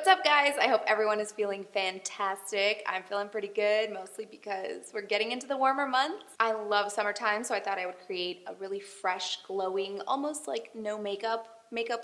What's up, guys? I hope everyone is feeling fantastic. I'm feeling pretty good, mostly because we're getting into the warmer months. I love summertime, so I thought I would create a really fresh, glowing, almost like no makeup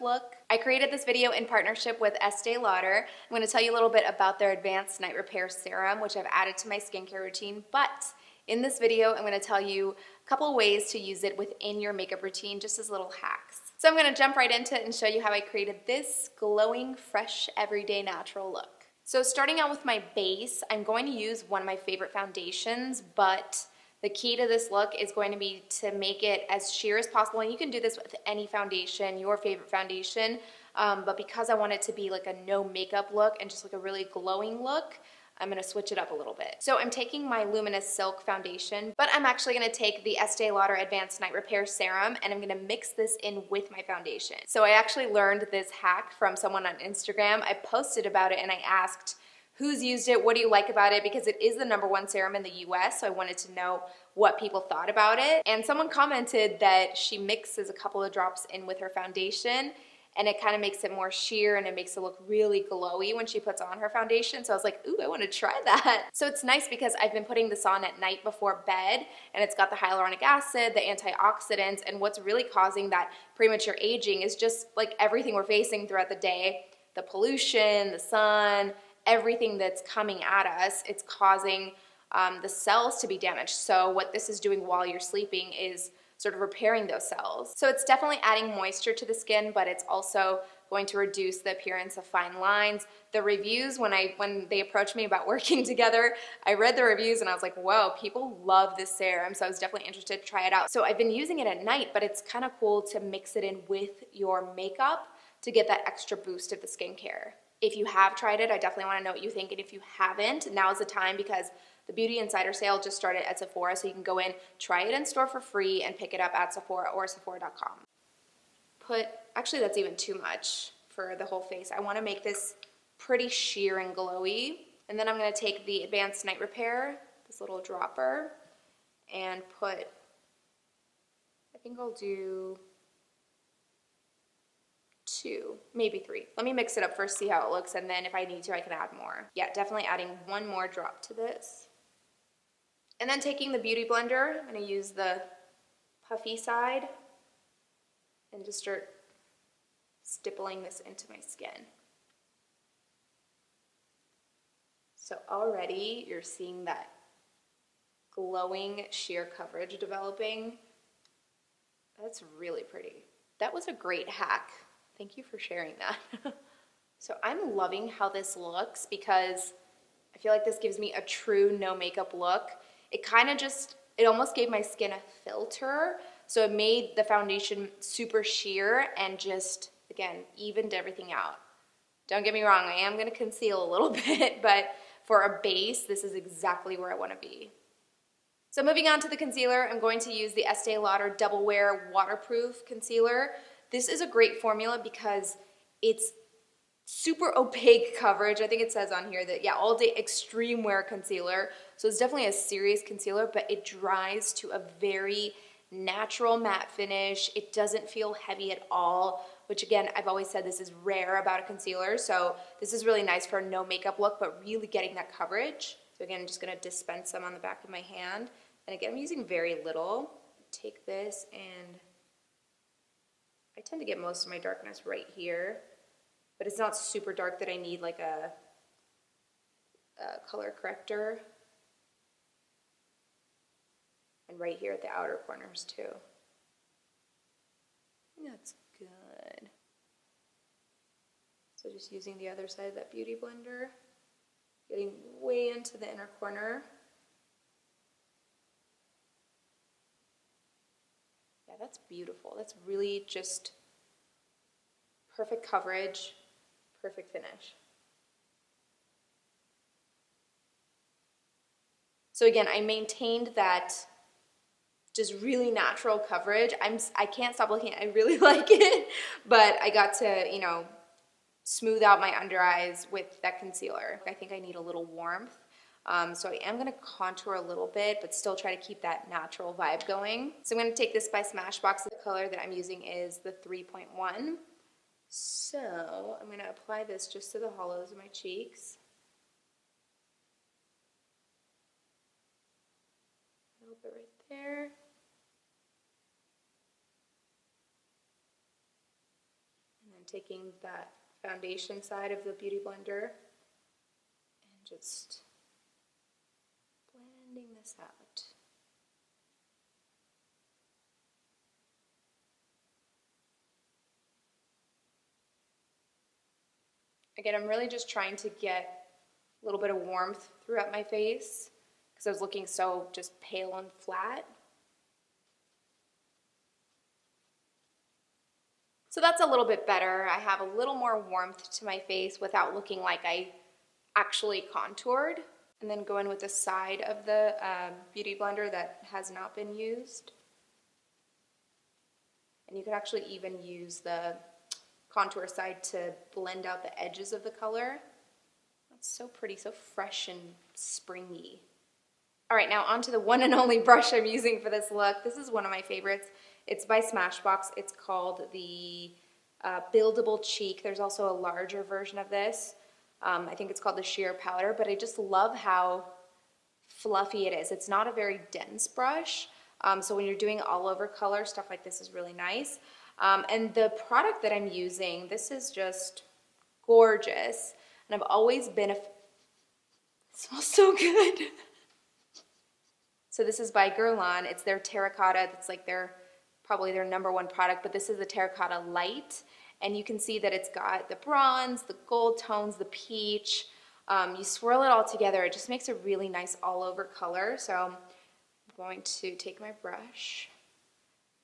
look. I created this video in partnership with Estée Lauder. I'm going to tell you a little bit about their Advanced Night Repair Serum, which I've added to my skincare routine, but in this video, I'm going to tell you a couple of ways to use it within your makeup routine, just as little hacks. So I'm going to jump right into it and show you how I created this glowing, fresh, everyday natural look. So starting out with my base, I'm going to use one of my favorite foundations, but the key to this look is going to be to make it as sheer as possible. And you can do this with any foundation, your favorite foundation, but because I want it to be like a no makeup look and just like a really glowing look, I'm going to switch it up a little bit. So I'm taking my Luminous Silk Foundation, but I'm actually going to take the Estée Lauder Advanced Night Repair Serum, and I'm going to mix this in with my foundation. So I actually learned this hack from someone on Instagram. I posted about it and I asked, who's used it? What do you like about it? Because it is the #1 serum in the US, so I wanted to know what people thought about it. And someone commented that she mixes a couple of drops in with her foundation, and it kind of makes it more sheer and it makes it look really glowy when she puts on her foundation. So I was like, ooh, I want to try that. So it's nice because I've been putting this on at night before bed, and it's got the hyaluronic acid, the antioxidants, and what's really causing that premature aging is just like everything we're facing throughout the day, the pollution, the sun, everything that's coming at us, it's causing the cells to be damaged. So what this is doing while you're sleeping is sort of repairing those cells. So it's definitely adding moisture to the skin, but it's also going to reduce the appearance of fine lines. The reviews, when they approached me about working together, I read the reviews and I was like, whoa, people love this serum. So I was definitely interested to try it out. So I've been using it at night, but it's kind of cool to mix it in with your makeup to get that extra boost of the skincare. If you have tried it, I definitely want to know what you think. And if you haven't, now is the time because the Beauty Insider sale just started at Sephora, so you can go in, try it in store for free, and pick it up at Sephora or Sephora.com. Actually that's even too much for the whole face. I want to make this pretty sheer and glowy. And then I'm going to take the Advanced Night Repair, this little dropper, and put, I think I'll do 2, maybe 3. Let me mix it up first, see how it looks, and then if I need to, I can add more. Yeah, definitely adding 1 more drop to this. And then taking the Beauty Blender, I'm going to use the puffy side and just start stippling this into my skin. So already you're seeing that glowing sheer coverage developing. That's really pretty. That was a great hack. Thank you for sharing that. So I'm loving how this looks because I feel like this gives me a true no makeup look. It kind of just, it almost gave my skin a filter. So it made the foundation super sheer and just, again, evened everything out. Don't get me wrong, I am going to conceal a little bit, but for a base, this is exactly where I want to be. So moving on to the concealer, I'm going to use the Estée Lauder Double Wear Waterproof Concealer. This is a great formula because it's super opaque coverage. I think it says on here that, yeah, all day extreme wear concealer. So it's definitely a serious concealer, but it dries to a very natural matte finish. It doesn't feel heavy at all, which again, I've always said this is rare about a concealer. So this is really nice for a no makeup look, but really getting that coverage. So again, I'm just gonna dispense some on the back of my hand. And again, I'm using very little. Take this and I tend to get most of my darkness right here, but it's not super dark that I need like a color corrector. And right here at the outer corners too. I think that's good. So just using the other side of that Beauty Blender, getting way into the inner corner. Yeah, that's beautiful. That's really just perfect coverage, perfect finish. So again, I maintained that just really natural coverage. I can't stop looking at it. I really like it, but I got to, you know, smooth out my under eyes with that concealer. I think I need a little warmth. So I am gonna contour a little bit, but still try to keep that natural vibe going. So I'm gonna take this by Smashbox. The color that I'm using is the 3.1. So I'm going to apply this just to the hollows of my cheeks. A little bit right there. And then taking that foundation side of the Beauty Blender and just blending this out. Again, I'm really just trying to get a little bit of warmth throughout my face because I was looking so just pale and flat. So that's a little bit better. I have a little more warmth to my face without looking like I actually contoured. And then go in with the side of the Beauty Blender that has not been used. And you can actually even use the contour side to blend out the edges of the color. That's so pretty, so fresh and springy. All right, now onto the one and only brush I'm using for this look. This is one of my favorites. It's by Smashbox. It's called the Buildable Cheek. There's also a larger version of this. I think it's called the Sheer Powder, but I just love how fluffy it is. It's not a very dense brush, so when you're doing all over color, stuff like this is really nice. And the product that I'm using, this is just gorgeous. And I've always been it smells so good. So this is by Guerlain. It's their Terracotta. It's like probably their #1 product, but this is the Terracotta Light. And you can see that it's got the bronze, the gold tones, the peach. You swirl it all together. It just makes a really nice all over color. So I'm going to take my brush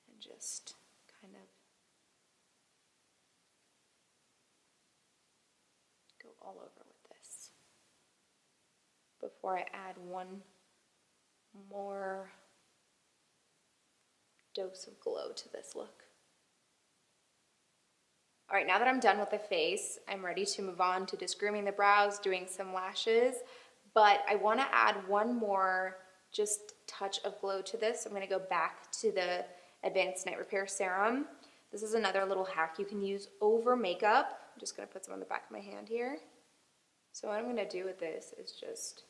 and just kind of go all over with this before I add one more dose of glow to this look. All right, now that I'm done with the face, I'm ready to move on to just grooming the brows, doing some lashes, but I want to add one more just touch of glow to this. I'm going to go back to the Advanced Night Repair Serum. This is another little hack you can use over makeup. I'm just going to put some on the back of my hand here. So what I'm going to do with this is just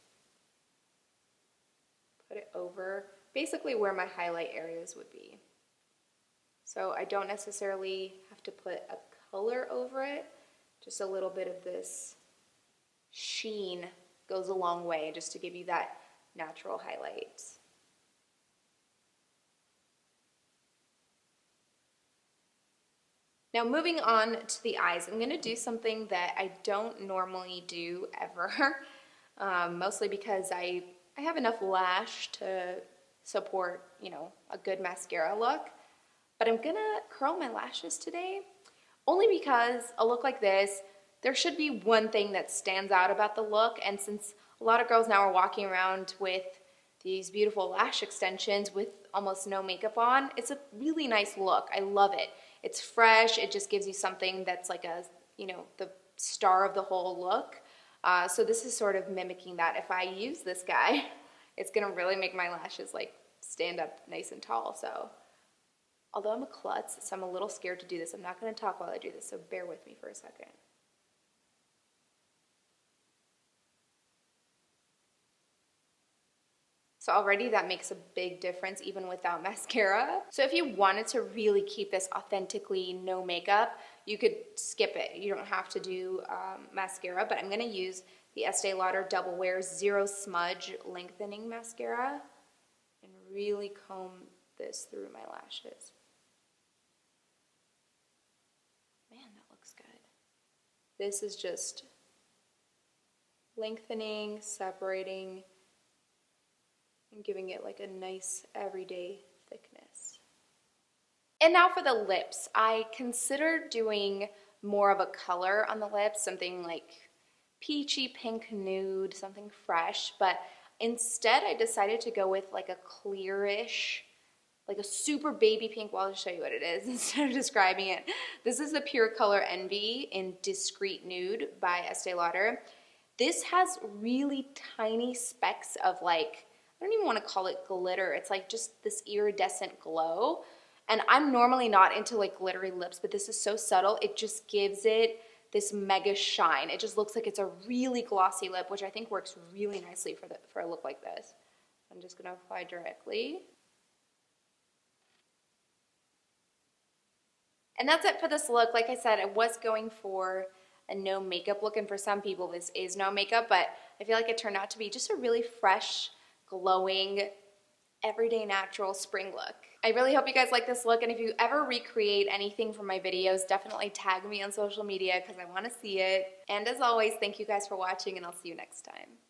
put it over basically where my highlight areas would be. So I don't necessarily have to put a color over it, just a little bit of this sheen goes a long way just to give you that natural highlight. Now moving on to the eyes, I'm going to do something that I don't normally do ever, mostly because I have enough lash to support, a good mascara look, but I'm going to curl my lashes today. Only because a look like this, there should be one thing that stands out about the look, and since a lot of girls now are walking around with these beautiful lash extensions with almost no makeup on, it's a really nice look. I love it. It's fresh. It just gives you something that's like the star of the whole look. So this is sort of mimicking that. If I use this guy, it's gonna really make my lashes like stand up nice and tall. So although I'm a klutz, so I'm a little scared to do this. I'm not going to talk while I do this, so bear with me for a second. So already that makes a big difference even without mascara. So if you wanted to really keep this authentically no makeup, you could skip it. You don't have to do mascara, but I'm going to use the Estee Lauder Double Wear Zero Smudge Lengthening Mascara and really comb this through my lashes. Man, that looks good. This is just lengthening, separating, and giving it like a nice everyday thickness. And now for the lips. I considered doing more of a color on the lips, something like peachy pink nude, something fresh, but instead I decided to go with like a clearish, like a super baby pink. Well, I'll show you what it is instead of describing it. This is the Pure Color Envy in Discreet Nude by Estee Lauder. This has really tiny specks of like, I don't even want to call it glitter. It's like just this iridescent glow. And I'm normally not into like glittery lips, but this is so subtle. It just gives it this mega shine. It just looks like it's a really glossy lip, which I think works really nicely for a look like this. I'm just gonna apply directly. And that's it for this look. Like I said, I was going for a no makeup look, and for some people this is no makeup, but I feel like it turned out to be just a really fresh, glowing, everyday natural spring look. I really hope you guys like this look, and if you ever recreate anything from my videos, definitely tag me on social media because I want to see it. And as always, thank you guys for watching, and I'll see you next time.